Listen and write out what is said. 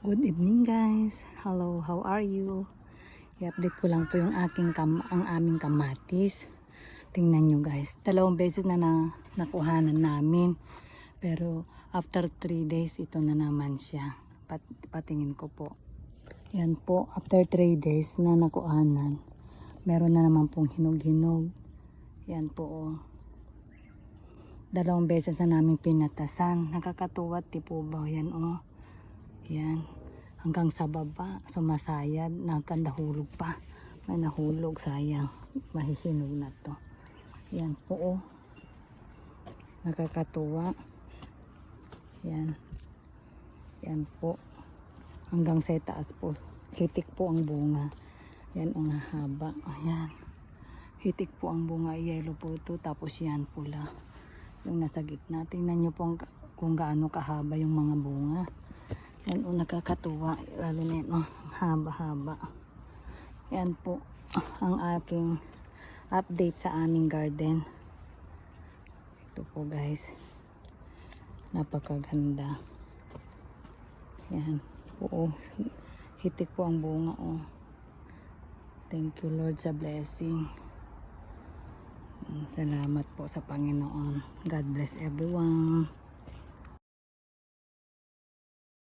Good evening guys. Hello, how are you? I-update ko lang po yung ang aming kamatis. Tingnan nyo guys. 2 beses na, nakuhanan namin. Pero after 3 days ito na naman siya. Patingin ko po. Yan po, after 3 days na nakuhanan. Meron na naman pong hinog-hinog. Yan po oh. 2 beses na namin pinatasan. Nakakatuwa, tipo ba? Yan oh. Yan. Hanggang sa baba, sumasayad, nagkandahulog pa. May nahulog, sayang. Mahihinog na to. Yan po oh. Nakakatuwa. Yan. Yan po. Hanggang sa itaas po. Hitik po ang bunga. Yan ang haba. Ayan. Hitik po ang bunga. Yellow po ito. Tapos yan pula. Yung nasa gitna. Tingnan nyo po kung gaano kahaba yung mga bunga. Yan o, nakakatuwa. Lalo na yan o, haba-haba. Yan po ang aking update sa aming garden. Ito po guys. Napakaganda. Yan po. Hitik po ang bunga o. Thank you Lord sa blessing. Salamat po sa Panginoon. God bless everyone.